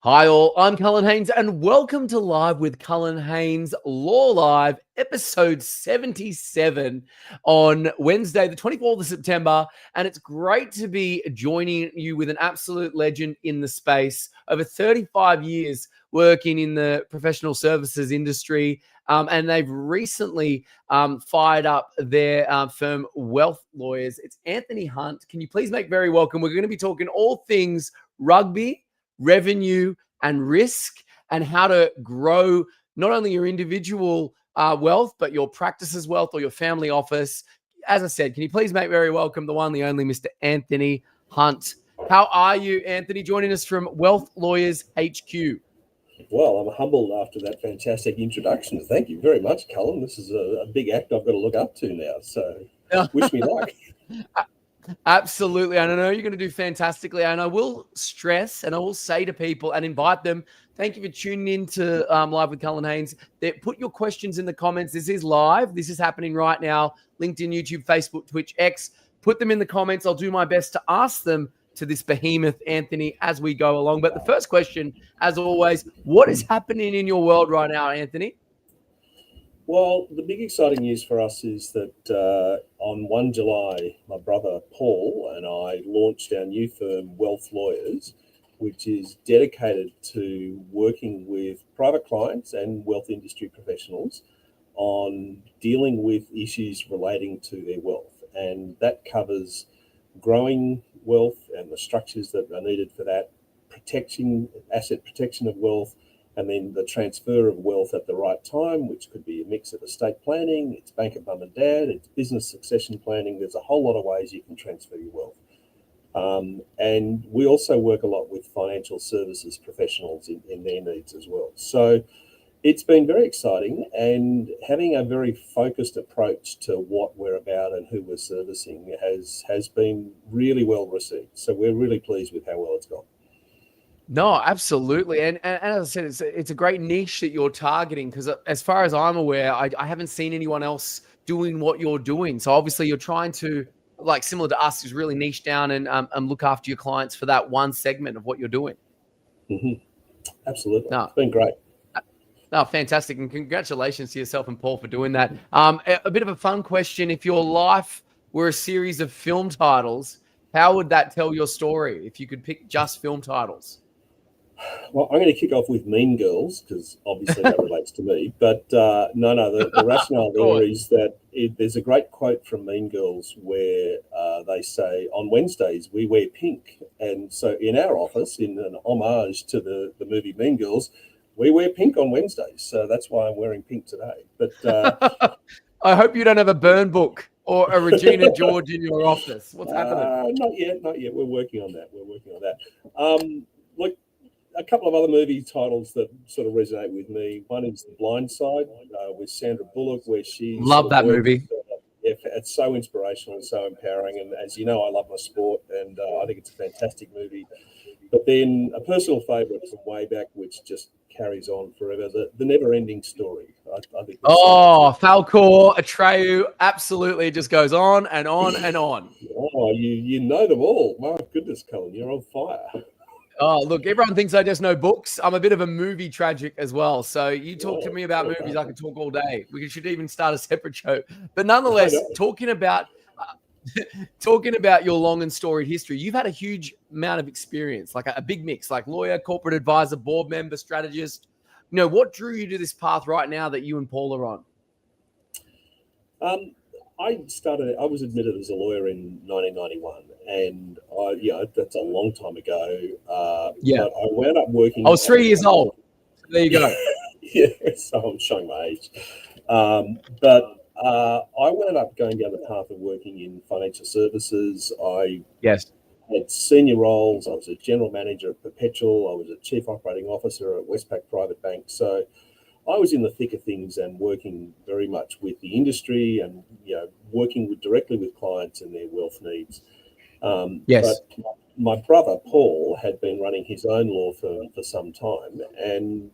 Hi all, I'm Cullen Haynes and welcome to Live with Cullen Haynes, LawLive, episode 77 on Wednesday, the 24th of September. And it's great to be joining you with an absolute legend in the space. Over 35 years working in the professional services industry. And they've recently fired up their firm Wealth Lawyers. It's Anthony Hunt. Can you please make very welcome? We're going to be talking all things rugby, revenue, and risk, and how to grow not only your individual wealth, but your practice's wealth or your family office. As I said, can you please make very welcome the one, the only Mr. Anthony Hunt. How are you, Anthony? Joining us from Wealth Lawyers HQ. Well, I'm humbled after that fantastic introduction. Thank you very much, Cullen. This is a big act I've got to look up to now. So wish me luck. Absolutely. And I know you're going to do fantastically. And I will stress and I will say to people and invite them, thank you for tuning in to Live with Cullen Haynes. Put your questions in the comments. This is live. This is happening right now. LinkedIn, YouTube, Facebook, Twitch, X. Put them in the comments. I'll do my best to ask them to this behemoth, Anthony, as we go along. But the first question, as always, what is happening in your world right now, Anthony? Well, the big exciting news for us is that on 1 July, my brother Paul and I launched our new firm, Wealth Lawyers, which is dedicated to working with private clients and wealth industry professionals on dealing with issues relating to their wealth. And that covers growing wealth and the structures that are needed for that, asset protection of wealth, and then the transfer of wealth at the right time, which could be a mix of estate planning, it's bank of mum and dad, it's business succession planning. There's a whole lot of ways you can transfer your wealth. And we also work a lot with financial services professionals in their needs as well. So it's been very exciting, and having a very focused approach to what we're about and who we're servicing has been really well received. So we're really pleased with how well it's gone. No, absolutely. And as I said, it's a great niche that you're targeting, because as far as I'm aware, I haven't seen anyone else doing what you're doing. So obviously you're trying to, like similar to us, is really niche down and look after your clients for that one segment of what you're doing. Mm-hmm. Absolutely. No. It's been great. No, fantastic. And congratulations to yourself and Paul for doing that. A bit of a fun question. If your life were a series of film titles, how would that tell your story if you could pick just film titles? Well, I'm going to kick off with Mean Girls, because obviously that relates to me. But the rationale there is that there's a great quote from Mean Girls where they say, on Wednesdays, we wear pink. And so in our office, in an homage to the movie Mean Girls, we wear pink on Wednesdays. So that's why I'm wearing pink today. But I hope you don't have a burn book or a Regina George in your office. What's happening? Not yet. We're working on that. Look, a couple of other movie titles that sort of resonate with me. One is The Blind Side with Sandra Bullock, where she love that movie. It's so inspirational and so empowering. And as you know, I love my sport, and I think it's a fantastic movie. But then a personal favourite from way back, which just carries on forever, the Never-Ending Story. I think. Falcor, Atreyu, absolutely, it just goes on and on and on. Oh, you know them all. My goodness, Cullen, you're on fire. Oh, look, everyone thinks I just know books. I'm a bit of a movie tragic as well. So you talk to me about movies, I could talk all day. We should even start a separate show. But nonetheless, talking about your long and storied history, you've had a huge amount of experience, like a big mix, like lawyer, corporate advisor, board member, strategist. You know, what drew you to this path right now that you and Paul are on? I was admitted as a lawyer in 1991, and that's a long time ago. But I wound up working. I was 3 years old. So there you go. Yeah, so I'm showing my age. But I wound up going down the path of working in financial services. I had senior roles. I was a general manager at Perpetual. I was a chief operating officer at Westpac Private Bank. So I was in the thick of things and working very much with the industry and working directly with clients and their wealth needs. But my brother Paul had been running his own law firm for some time, and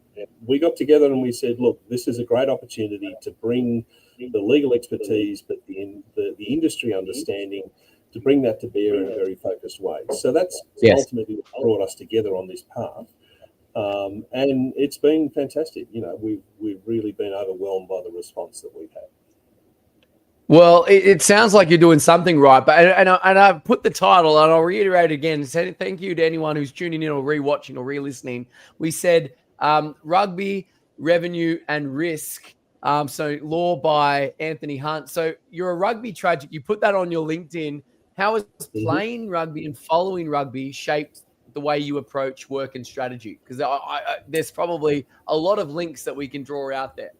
we got together and we said, look, this is a great opportunity to bring the legal expertise, but the industry understanding, to bring that to bear in a very focused way. So that's ultimately what brought us together on this path. And it's been fantastic. We've really been overwhelmed by the response that we've had. Well, it sounds like you're doing something right, but I've put the title, and I'll reiterate again. Say thank you to anyone who's tuning in or rewatching or re-listening. We said rugby, revenue, and risk. So law by Anthony Hunt. So you're a rugby tragic. You put that on your LinkedIn. How has playing rugby and following rugby shaped the way you approach work and strategy? Because there's probably a lot of links that we can draw out there.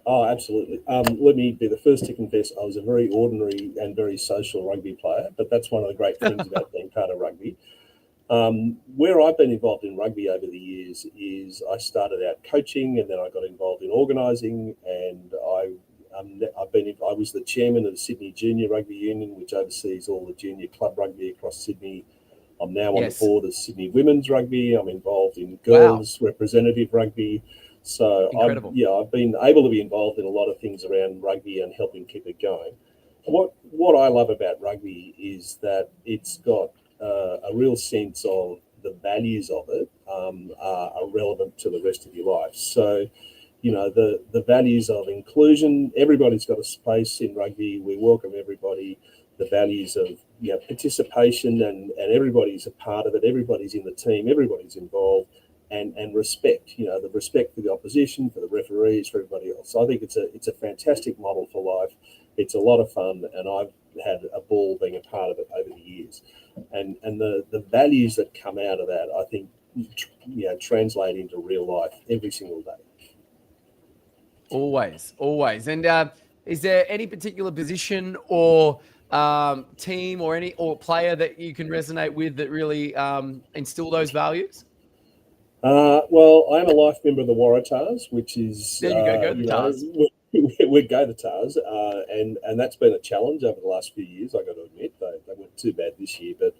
Oh, absolutely. Let me be the first to confess I was a very ordinary and very social rugby player, but that's one of the great things about being part of rugby. Where I've been involved in rugby over the years is I started out coaching, and then I got involved in organising, and I was the chairman of the Sydney Junior Rugby Union, which oversees all the junior club rugby across Sydney. I'm now on the board of Sydney Women's Rugby. I'm involved in girls representative rugby. So I've been able to be involved in a lot of things around rugby and helping keep it going. What I love about rugby is that it's got a real sense of the values of it are relevant to the rest of your life. So, the values of inclusion, everybody's got a space in rugby. We welcome everybody. The values of participation and everybody's a part of it. Everybody's in the team. Everybody's involved. And respect, the respect for the opposition, for the referees, for everybody else. So I think it's a fantastic model for life. It's a lot of fun, and I've had a ball being a part of it over the years. And the values that come out of that, I think, translate into real life every single day. Always. And is there any particular position or team or player that you can resonate with that really instill those values? Well, I'm a life member of the Waratahs, which is there you go the Tars. We go the Tars, and that's been a challenge over the last few years. I got to admit, they weren't too bad this year, but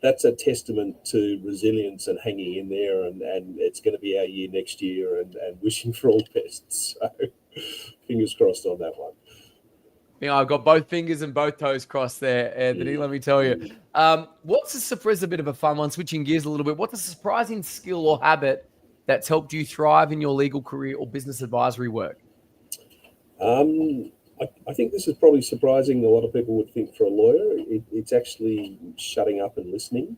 that's a testament to resilience and hanging in there, and it's going to be our year next year, and wishing for all the best. So fingers crossed on that one. I've got both fingers and both toes crossed there, Anthony. Let me tell you. What's a surprise? A bit of a fun one. Switching gears a little bit. What's a surprising skill or habit that's helped you thrive in your legal career or business advisory work? I think this is probably surprising. A lot of people would think for a lawyer, it's actually shutting up and listening.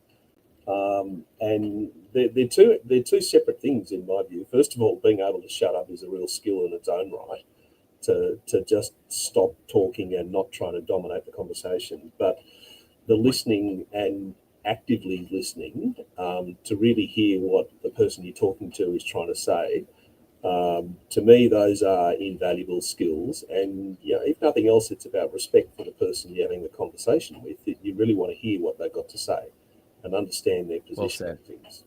And they're two separate things in my view. First of all, being able to shut up is a real skill in its own right. To just stop talking and not trying to dominate the conversation, but the listening and actively listening to really hear what the person you're talking to is trying to say. To me, those are invaluable skills, and if nothing else, it's about respect for the person you're having the conversation with. You really want to hear what they've got to say and understand their position of things.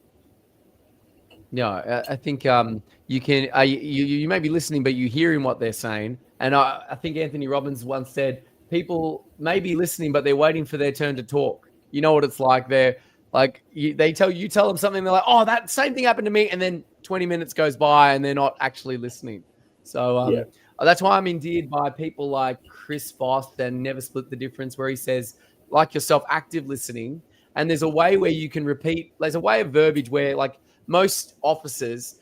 Yeah, I think you can. You may be listening, but you're hearing what they're saying. And I think Anthony Robbins once said, "People may be listening, but they're waiting for their turn to talk." You know what it's like? They're like, they tell them something. They're like, "Oh, that same thing happened to me," and then 20 minutes goes by, and they're not actually listening. So that's why I'm endeared by people like Chris Foss and Never Split the Difference, where he says, like yourself, active listening. And there's a way where you can repeat. There's a way of verbiage where, like, most offices,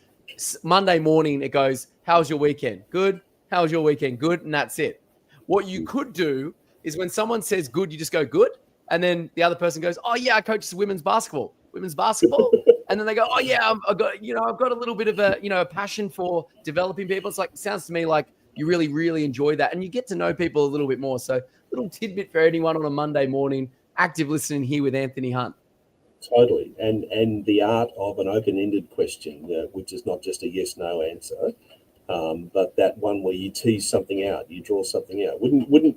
Monday morning, it goes, "How's your weekend? Good. How's your weekend? Good." And that's it. What you could do is when someone says good, you just go good. And then the other person goes, "Oh yeah, I coach women's basketball. And then they go, "Oh yeah, I've got a little bit of a passion for developing people." It's like, sounds to me like you really, really enjoy that. And you get to know people a little bit more. So little tidbit for anyone on a Monday morning, active listening here with Anthony Hunt. Totally. And the art of an open-ended question, which is not just a yes/no answer, but that one where you tease something out, you draw something out. Wouldn't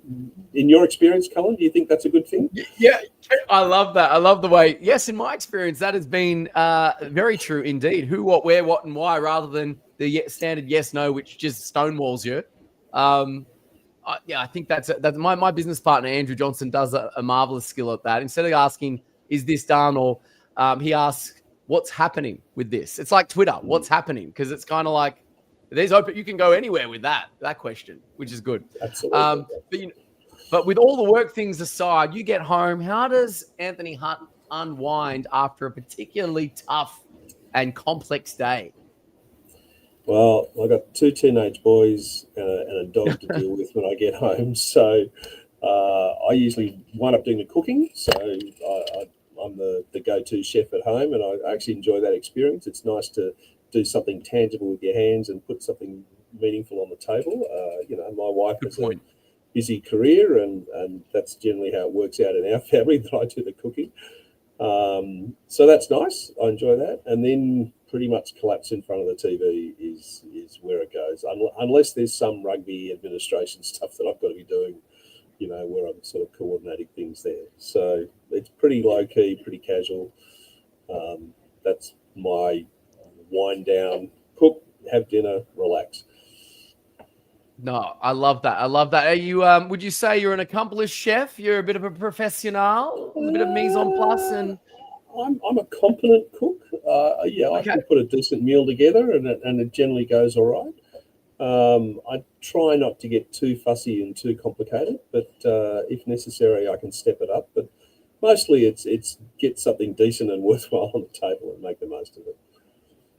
in your experience, Cullen, do you think that's a good thing? Yeah, I love that. I love the way, yes, in my experience, that has been very true indeed. Who, what, where, what, and why, rather than the standard yes/no, which just stonewalls you. I think that's my business partner, Andrew Johnson, does a marvelous skill at that. Instead of asking, "Is this done?" or he asks, "What's happening with this?" It's like Twitter, "What's happening?" Because it's kind of like, there's open. You can go anywhere with that question, which is good. Absolutely. But with all the work things aside, you get home. How does Anthony Hunt unwind after a particularly tough and complex day? Well, I've got 2 teenage boys and a dog to deal with when I get home. So I usually wind up doing the cooking. So I'm the go-to chef at home, and I actually enjoy that experience. It's nice to do something tangible with your hands and put something meaningful on the table. My wife Good has point. a busy career, and that's generally how it works out in our family, that I do the cooking. So that's nice. I enjoy that. And then pretty much collapse in front of the TV is where it goes, unless there's some rugby administration stuff that I've got to be doing, where I'm sort of coordinating things there. So it's pretty low key, pretty casual. That's my wind down, cook, have dinner, relax. No, I love that. I love that. Are you? Would you say you're an accomplished chef? You're a bit of a professional, a bit of mise en place, and I'm a competent cook. I okay. can put a decent meal together, and it generally goes all right. I try not to get too fussy and too complicated, but if necessary, I can step it up. But mostly, it's get something decent and worthwhile on the table and make the most of it.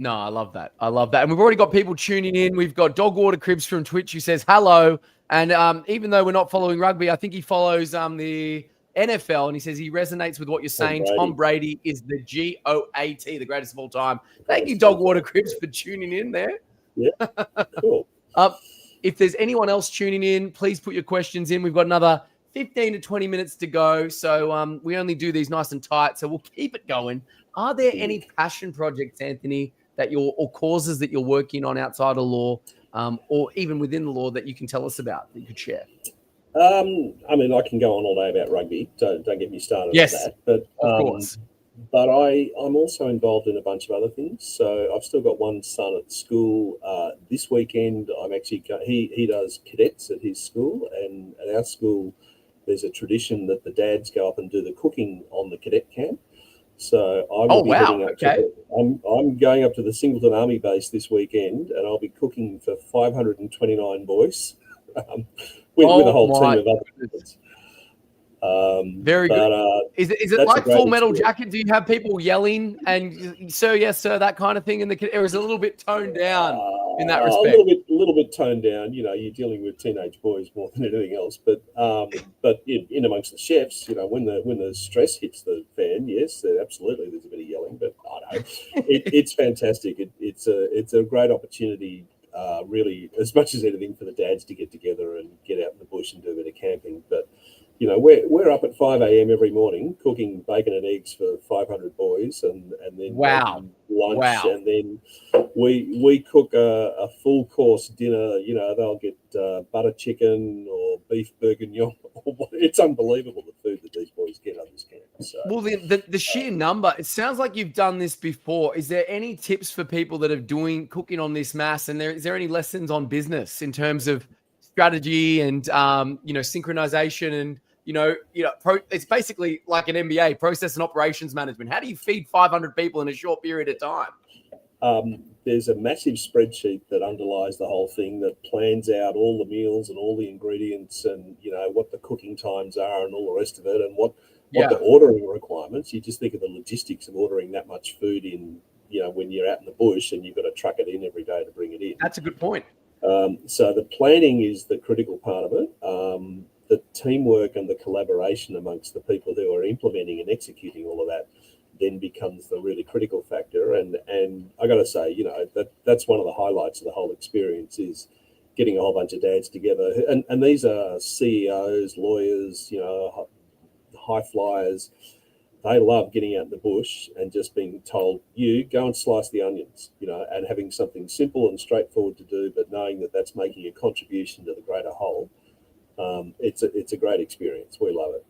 No, I love that. I love that. And we've already got people tuning in. We've got Dogwater Cribs from Twitch who says hello. And even though we're not following rugby, I think he follows the NFL, and he says he resonates with what you're saying. Tom Brady is the GOAT, the greatest of all time. Thank you, Dogwater Cribs, for tuning in there. Yeah, cool. If there's anyone else tuning in, please put your questions in. We've got another 15 to 20 minutes to go. So we only do these nice and tight. So we'll keep it going. Are there any passion projects, Anthony, or causes that you're working on outside of law, or even within the law, that you can tell us about, that you could share? I can go on all day about rugby. Don't get me started on that. But of course. But I'm also involved in a bunch of other things. So I've still got one son at school. This weekend, I'm actually he does cadets at his school, and at our school, there's a tradition that the dads go up and do the cooking on the cadet camp. So I will be heading up I'm going up to the Singleton Army base this weekend, and I'll be cooking for 529 boys with a whole team of other kids. Very good. Is it like Full Metal Jacket? Do you have people yelling and sir, yes, sir, that kind of thing or is it a little bit toned down in that respect? A little bit toned down. You're dealing with teenage boys more than anything else. But in amongst the chefs, when the stress hits the fan, yes, absolutely, there's a bit of yelling. But I know it's fantastic. It's a great opportunity, really, as much as anything, for the dads to get together and get out in the bush and do a bit of camping. But we're up at 5 a.m. every morning cooking bacon and eggs for 500 boys, and then lunch, and then we cook a full course dinner. They'll get butter chicken or beef bourguignon. It's unbelievable the food that these boys get on this camp. So, well, the sheer number. It sounds like you've done this before. Is there any tips for people that are cooking on this mass? And is there any lessons on business in terms of strategy and synchronization and it's basically like an MBA, process and operations management. How do you feed 500 people in a short period of time? There's a massive spreadsheet that underlies the whole thing that plans out all the meals and all the ingredients and what the cooking times are and all the rest of it, and what the ordering requirements. You just think of the logistics of ordering that much food in when you're out in the bush and you've got to truck it in every day to bring it in. That's a good point. So the planning is the critical part of it. The teamwork and the collaboration amongst the people who are implementing and executing all of that then becomes the really critical factor. And I got to say, that's one of the highlights of the whole experience, is getting a whole bunch of dads together. And these are CEOs, lawyers, high flyers. They love getting out in the bush and just being told, you go and slice the onions, and having something simple and straightforward to do, but knowing that that's making a contribution to the greater whole. It's a great experience. We love it.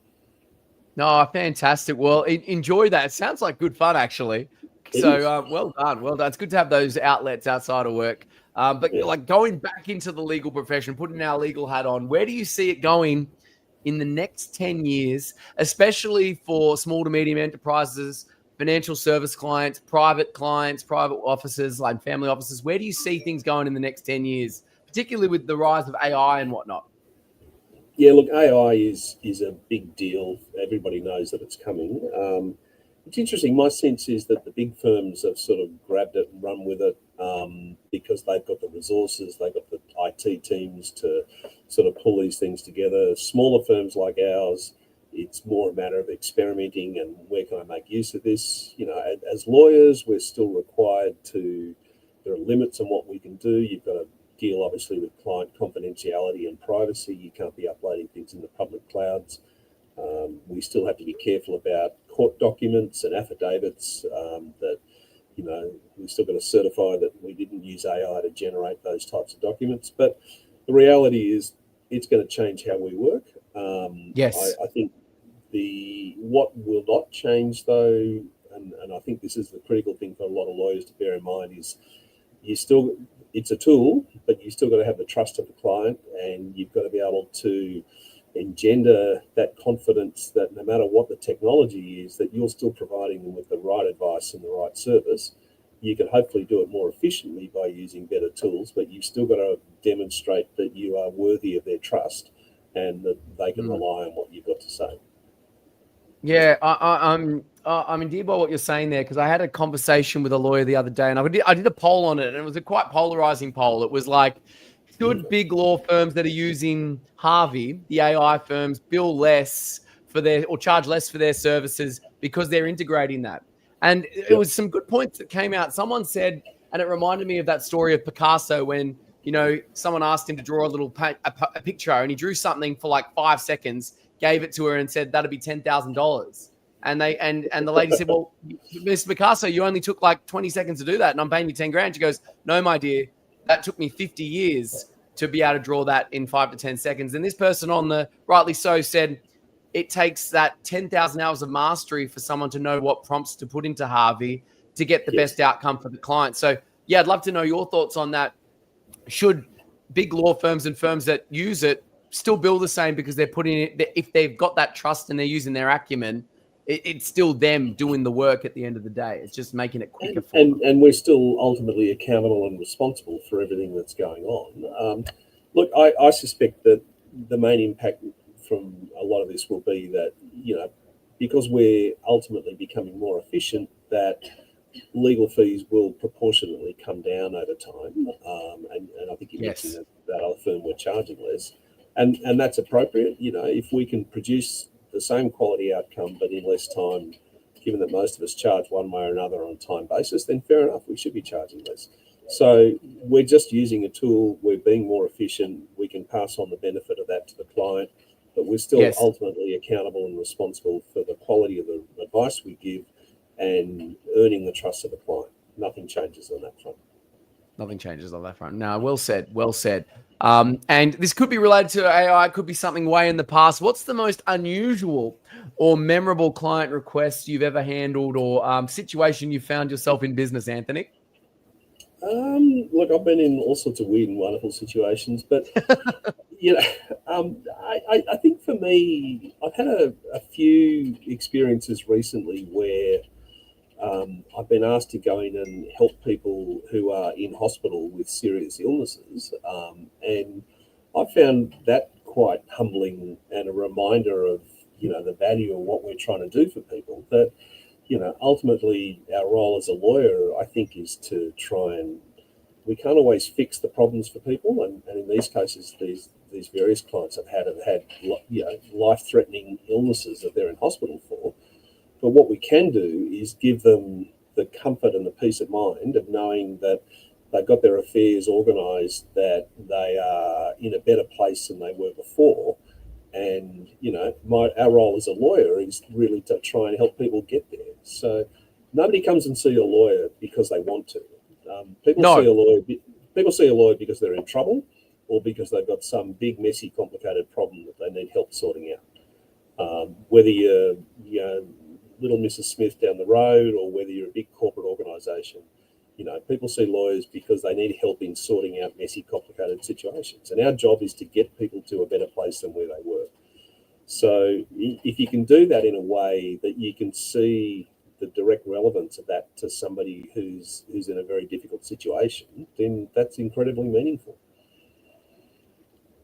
No, fantastic. Well, enjoy that. It sounds like good fun, actually. Well done. Well done. It's good to have those outlets outside of work. Like going back into the legal profession, putting our legal hat on, where do you see it going in the next 10 years, especially for small to medium enterprises, financial service clients, private offices, like family offices? Where do you see things going in the next 10 years, particularly with the rise of AI and whatnot? Yeah, look, AI is a big deal. Everybody knows that it's coming. It's interesting. My sense is that the big firms have sort of grabbed it and run with it because they've got the resources, they've got the IT teams to sort of pull these things together. Smaller firms like ours, it's more a matter of experimenting and where can I make use of this. You know, as lawyers, we're still required to, there are limits on what we can do. You've got to deal obviously with client confidentiality and privacy. You can't be uploading things in the public clouds. We still have to be careful about court documents and affidavits that, you know, we've still got to certify that we didn't use AI to generate those types of documents. But the reality is it's going to change how we work. Yes. I think what will not change though, and I think this is the critical thing for a lot of lawyers to bear in mind, is it's a tool, but you still got to have the trust of the client, and you've got to be able to engender that confidence that no matter what the technology is, that you're still providing them with the right advice and the right service. You can hopefully do it more efficiently by using better tools, but you've still got to demonstrate that you are worthy of their trust and that they can rely on what you've got to say. Yeah, I'm endeared by what you're saying there, because I had a conversation with a lawyer the other day, and I did a poll on it, and it was a quite polarizing poll. It was like, should big law firms that are using Harvey, the AI firms, bill less for or charge less for their services because they're integrating that? And it was some good points that came out. Someone said, and it reminded me of that story of Picasso when, you know, someone asked him to draw a picture, and he drew something for like 5 seconds, gave it to her and said, that'd be $10,000. And the lady said, well, Mr. Picasso, you only took like 20 seconds to do that, and I'm paying you 10 grand. She goes, no, my dear, that took me 50 years to be able to draw that in 5 to 10 seconds. And this person on the rightly so said it takes that 10,000 hours of mastery for someone to know what prompts to put into Harvey to get the best outcome for the client. So yeah, I'd love to know your thoughts on that. Should big law firms and firms that use it still bill the same because they're putting it, if they've got that trust and they're using their acumen, it's still them doing the work at the end of the day. It's just making it quicker for them. And we're still ultimately accountable and responsible for everything that's going on. Look, I suspect that the main impact from a lot of this will be that, you know, because we're ultimately becoming more efficient, that legal fees will proportionately come down over time. And I think you mentioned that other firm were charging less. And that's appropriate. You know, if we can produce the same quality outcome but in less time, given that most of us charge one way or another on a time basis, then fair enough, we should be charging less. So we're just using a tool, we're being more efficient, we can pass on the benefit of that to the client, but we're still ultimately accountable and responsible for the quality of the advice we give and earning the trust of the client. Nothing changes on that front. Nothing changes on that front. No, well said. Well said. And this could be related to AI. It could be something way in the past. What's the most unusual or memorable client request you've ever handled, or situation you found yourself in business, Anthony? Look, I've been in all sorts of weird and wonderful situations, but you know, I think for me, I've had a few experiences recently where I've been asked to go in and help people who are in hospital with serious illnesses. And I found that quite humbling and a reminder of, you know, the value of what we're trying to do for people. That, you know, ultimately our role as a lawyer, I think, is to try and, we can't always fix the problems for people. And in these cases, these various clients have had, you know, life-threatening illnesses that they're in hospital for. But what we can do is give them the comfort and the peace of mind of knowing that they've got their affairs organised, that they are in a better place than they were before. And, you know, our role as a lawyer is really to try and help people get there. So nobody comes and see a lawyer because they want to. People see a lawyer because they're in trouble or because they've got some big, messy, complicated problem that they need help sorting out. Whether you're, you know, little Mrs. Smith down the road or whether you're a big corporate organisation, you know, people see lawyers because they need help in sorting out messy, complicated situations. And our job is to get people to a better place than where they were. So if you can do that in a way that you can see the direct relevance of that to somebody who's in a very difficult situation, then that's incredibly meaningful.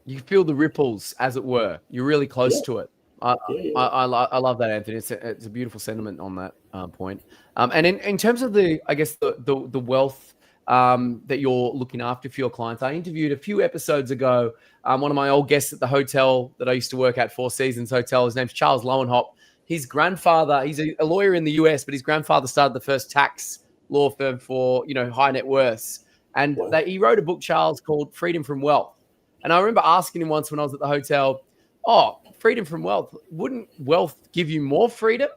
You feel the ripples, as it were. You're really close to it. I love that, Anthony. It's a beautiful sentiment on that point. And in terms of the wealth that you're looking after for your clients, I interviewed a few episodes ago one of my old guests at the hotel that I used to work at, Four Seasons Hotel. His name's Charles Lowenhop. His grandfather, he's a lawyer in the US, but his grandfather started the first tax law firm for high net worths, and he wrote a book, Charles, called Freedom from Wealth. And I remember asking him once when I was at the hotel, "Oh, freedom from wealth, wouldn't wealth give you more freedom?"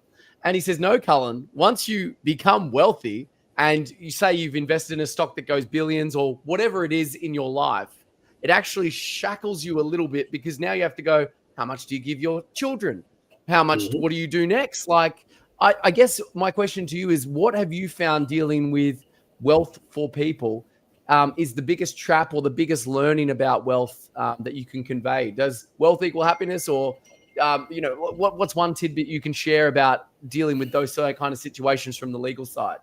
And he says, "No, Cullen, once you become wealthy and you say you've invested in a stock that goes billions or whatever it is in your life, it actually shackles you a little bit, because now you have to go, how much do you give your children? How much, what do you do next?" Like, I guess my question to you is, what have you found dealing with wealth for people is the biggest trap or the biggest learning about wealth that you can convey? Does wealth equal happiness, or what's one tidbit you can share about dealing with those kind of situations from the legal side?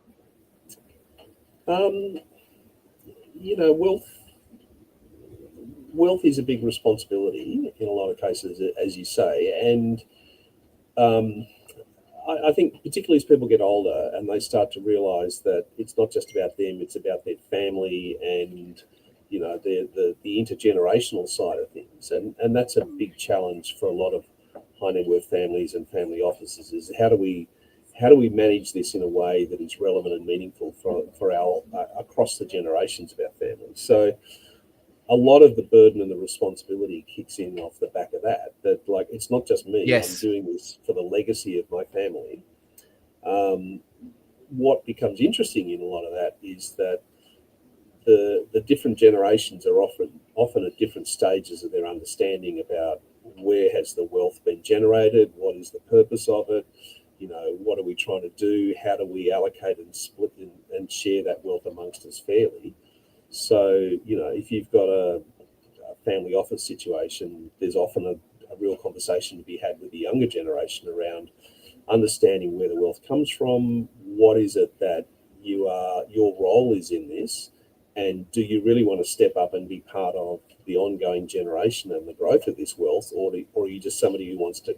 Wealth is a big responsibility in a lot of cases, as you say, and I think particularly as people get older and they start to realise that it's not just about them; it's about their family and the intergenerational side of things, and that's a big challenge for a lot of high net worth families and family offices. Is how do we manage this in a way that is relevant and meaningful for our across the generations of our families? So a lot of the burden and the responsibility kicks in off the back of that. That, like, it's not just me. Yes. I'm doing this for the legacy of my family. What becomes interesting in a lot of that is that the different generations are often at different stages of their understanding about where has the wealth been generated, what is the purpose of it, what are we trying to do, how do we allocate and split and share that wealth amongst us fairly. So, if you've got a family office situation, there's often a real conversation to be had with the younger generation around understanding where the wealth comes from, what is it that your role is in this, and do you really want to step up and be part of the ongoing generation and the growth of this wealth, or are you just somebody who wants to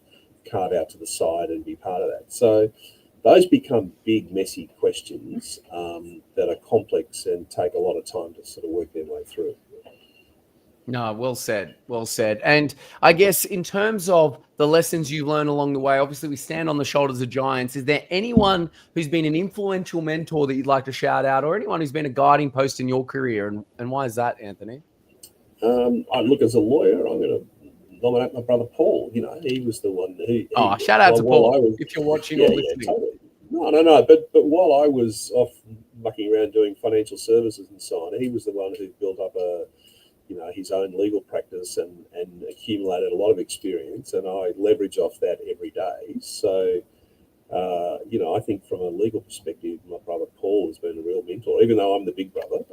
carve out to the side and be part of that? So those become big, messy questions that are complex and take a lot of time to sort of work their way through. No, well said. Well said. And I guess in terms of the lessons you've learned along the way, obviously we stand on the shoulders of giants. Is there anyone who's been an influential mentor that you'd like to shout out, or anyone who's been a guiding post in your career? And why is that, Anthony? I look, as a lawyer, I'm going to nominate my brother Paul. He was the one who. Shout out to Paul if you're watching or listening. Yeah, totally. No. But while I was off mucking around doing financial services and so on, he was the one who built up his own legal practice and accumulated a lot of experience, and I leverage off that every day. So, I think from a legal perspective, my brother Paul has been a real mentor. Even though I'm the big brother,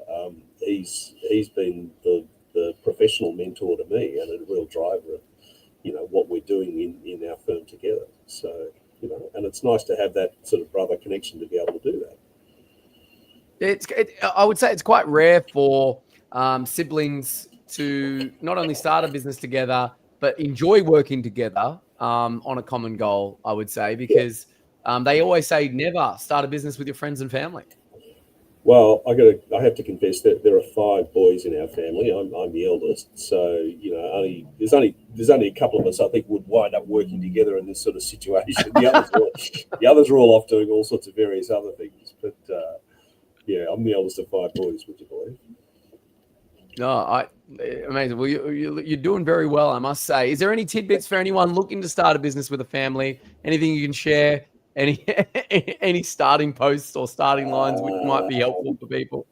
he's been the professional mentor to me and a real driver of what we're doing in our firm together. So, and it's nice to have that sort of brother connection to be able to do that. I would say it's quite rare for siblings to not only start a business together, but enjoy working together on a common goal, I would say, because they always say never start a business with your friends and family. Well, I have to confess that there are 5 boys in our family. I'm the eldest, so there's only a couple of us I think would wind up working together in this sort of situation. The others are all off doing all sorts of various other things. But I'm the eldest of 5 boys. Would you believe? No, amazing. Well, you're doing very well, I must say. Is there any tidbits for anyone looking to start a business with a family? Anything you can share? Any starting posts or starting lines which might be helpful for people?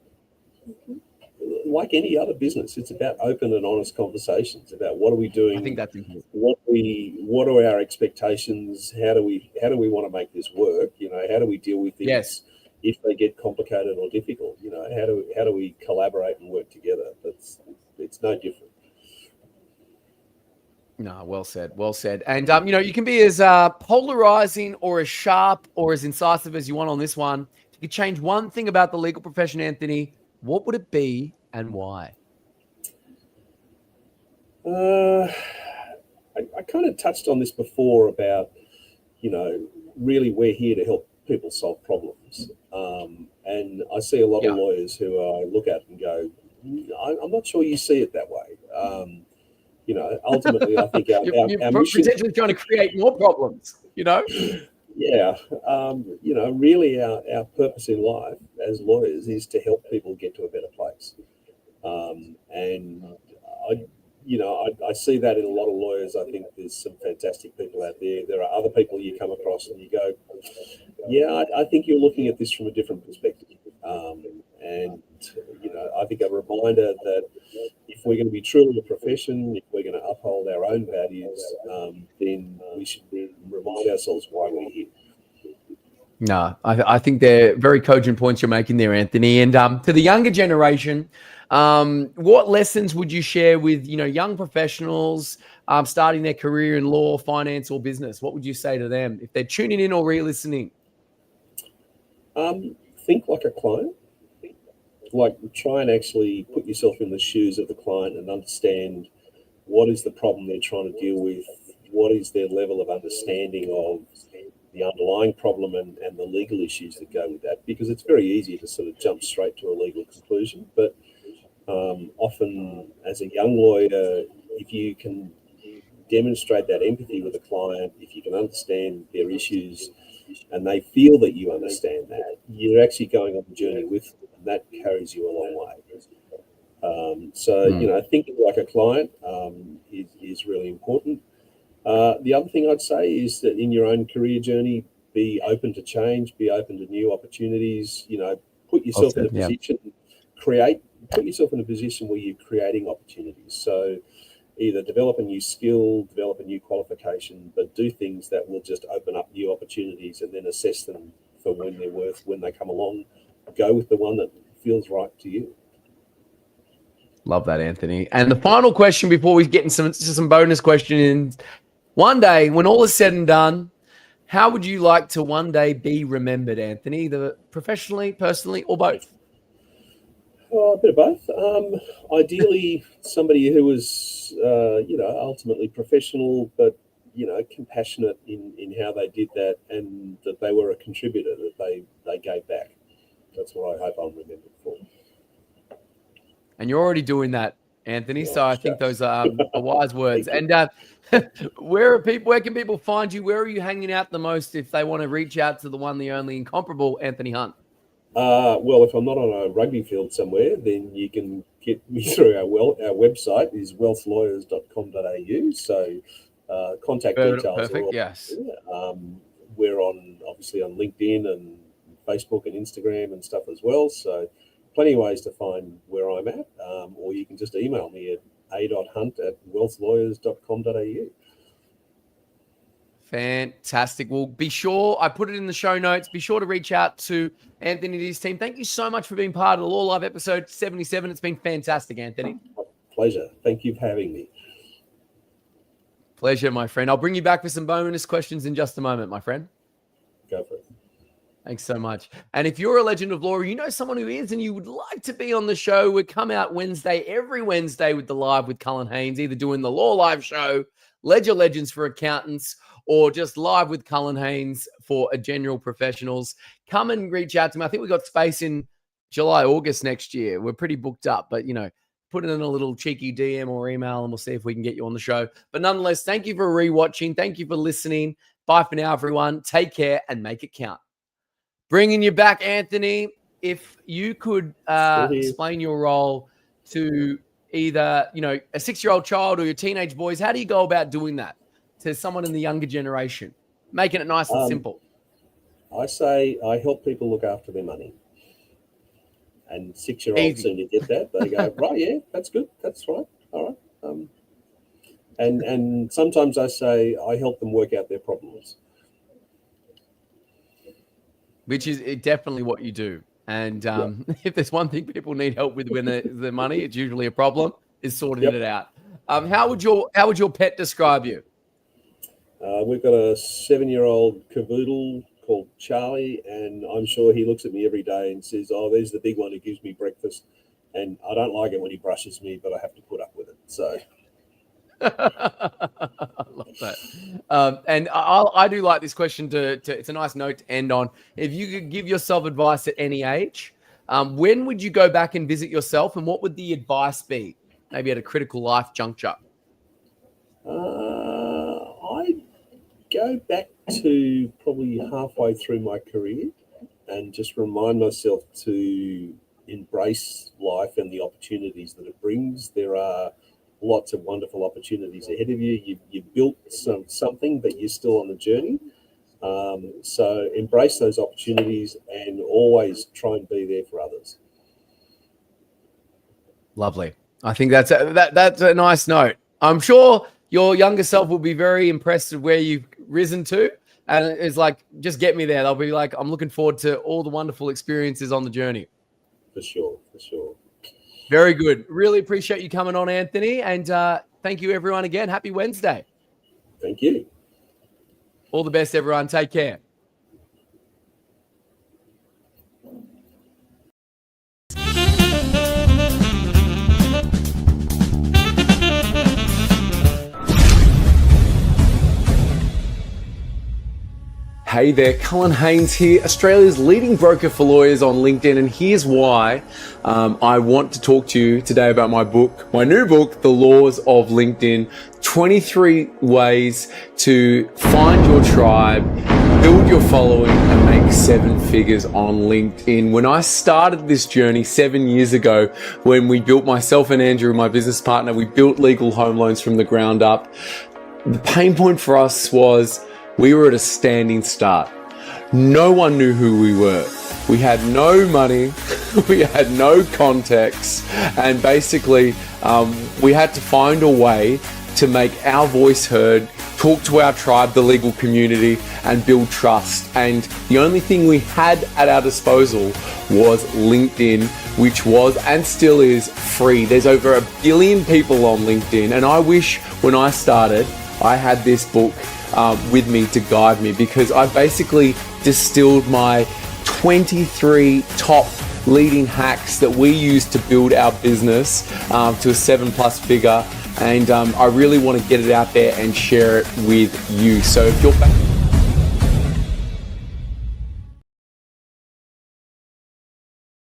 Like any other business, it's about open and honest conversations about what are we doing. I think that's important. What are our expectations? How do we want to make this work? How do we deal with things? Yes. If they get complicated or difficult, how do we collaborate and work together? It's no different. No, well said. Well said. And, you can be as polarizing or as sharp or as incisive as you want on this one. If you could change one thing about the legal profession, Anthony, what would it be and why? I kind of touched on this before about, really we're here to help people solve problems. And I see a lot of lawyers who I look at and go, I'm not sure you see it that way. Ultimately, I think our mission... potentially trying to create more problems, Yeah. Really our purpose in life as lawyers is to help people get to a better place. And I see that in a lot of lawyers. I think there's some fantastic people out there. There are other people you come across and you go, yeah, I think you're looking at this from a different perspective. I think a reminder that if we're going to be true to the profession, if we're going to uphold our own values, then we should remind ourselves why we're here. No, I think they're very cogent points you're making there, Anthony. And to the younger generation, what lessons would you share with young professionals starting their career in law, finance, or business? What would you say to them if they're tuning in or re-listening? Think like a client. Like, try and actually put yourself in the shoes of the client and understand what is the problem they're trying to deal with, what is their level of understanding of the underlying problem and the legal issues that go with that, because it's very easy to sort of jump straight to a legal conclusion. But often as a young lawyer, if you can demonstrate that empathy with a client, if you can understand their issues and they feel that you understand that, you're actually going on the journey with them, and that carries you a long way. Thinking like a client is really important. The other thing I'd say is that in your own career journey, be open to change, be open to new opportunities. Put yourself in a position, put yourself in a position where you're creating opportunities. So either develop a new skill, develop a new qualification, but do things that will just open up new opportunities, and then assess them for when they're worth, when they come along. Go with the one that feels right to you. Love that, Anthony. And the final question before we get into some bonus questions. One day, when all is said and done, how would you like to one day be remembered, Anthony? Either professionally, personally, or both? A bit of both. Ideally, somebody who was, ultimately professional, but, compassionate in how they did that, and that they were a contributor, that they gave back. That's what I hope I'm remembered for. And you're already doing that, Anthony. So I think those are wise words. And where can people find you? Where are you hanging out the most if they want to reach out to the one, the only incomparable Anthony Hunt? Well, if I'm not on a rugby field somewhere, then you can get me through our website is wealthlawyers.com.au. So contact details. Perfect. Yes. We're obviously on LinkedIn and Facebook and Instagram and stuff as well. So plenty of ways to find where I'm at, or you can just email me at a.hunt@wealthlawyers.com.au. Fantastic. Well, be sure, I put it in the show notes. Be sure to reach out to Anthony and his team. Thank you so much for being part of the LawLive episode 77. It's been fantastic, Anthony. Pleasure. Thank you for having me. Pleasure, my friend. I'll bring you back for some bonus questions in just a moment, my friend. Go for it. Thanks so much. And if you're a legend of law, or you know someone who is and you would like to be on the show, we come out every Wednesday with the Live with Cullen Haynes, either doing the LawLive show, Ledger Legends for accountants, or just Live with Cullen Haynes for general professionals. Come and reach out to me. I think we got space in July, August next year. We're pretty booked up, but put it in a little cheeky DM or email and we'll see if we can get you on the show. But nonetheless, thank you for rewatching. Thank you for listening. Bye for now, everyone. Take care and make it count. Bringing you back, Anthony, if you could explain your role to either, a 6-year-old child or your teenage boys, how do you go about doing that to someone in the younger generation, making it nice and simple? I say I help people look after their money. And 6-year-olds seem to get that. They go, right, yeah, that's good. That's right. All right. And sometimes I say I help them work out their problems. Which is definitely what you do. And if there's one thing people need help with when their money, it's usually a problem, is sorting it out. How would your pet describe you? We've got a 7-year-old cavoodle called Charlie, and I'm sure he looks at me every day and says, oh, there's the big one who gives me breakfast. And I don't like it when he brushes me, but I have to put up with it. So I love that. And I do like this question to it's a nice note to end on. If you could give yourself advice at any age, when would you go back and visit yourself, and what would the advice be? Maybe at a critical life juncture. I'd go back to probably halfway through my career and just remind myself to embrace life and the opportunities that it brings. There are lots of wonderful opportunities ahead of you. You've built something, but you're still on the journey. So embrace those opportunities and always try and be there for others. Lovely. I think that's a nice note. I'm sure your younger self will be very impressed with where you've risen to. And it's like, just get me there. They'll be like, I'm looking forward to all the wonderful experiences on the journey. For sure. Very good. Really appreciate you coming on, Anthony. And thank you, everyone, again. Happy Wednesday. Thank you. All the best, everyone. Take care. Hey there, Cullen Haynes here, Australia's leading broker for lawyers on LinkedIn, and here's why I want to talk to you today about my book, my new book, The Laws of LinkedIn, 23 ways to find your tribe, build your following, and make 7 figures on LinkedIn. When I started this journey 7 years ago, when we built, myself and Andrew, my business partner, we built Legal Home Loans from the ground up, the pain point for us was we were at a standing start. No one knew who we were. We had no money, we had no contacts, and basically we had to find a way to make our voice heard, talk to our tribe, the legal community, and build trust. And the only thing we had at our disposal was LinkedIn, which was and still is free. There's over 1 billion people on LinkedIn, and I wish when I started, I had this book with me to guide me, because I basically distilled my 23 top leading hacks that we use to build our business to a 7+ figure, and I really want to get it out there and share it with you. So if you're back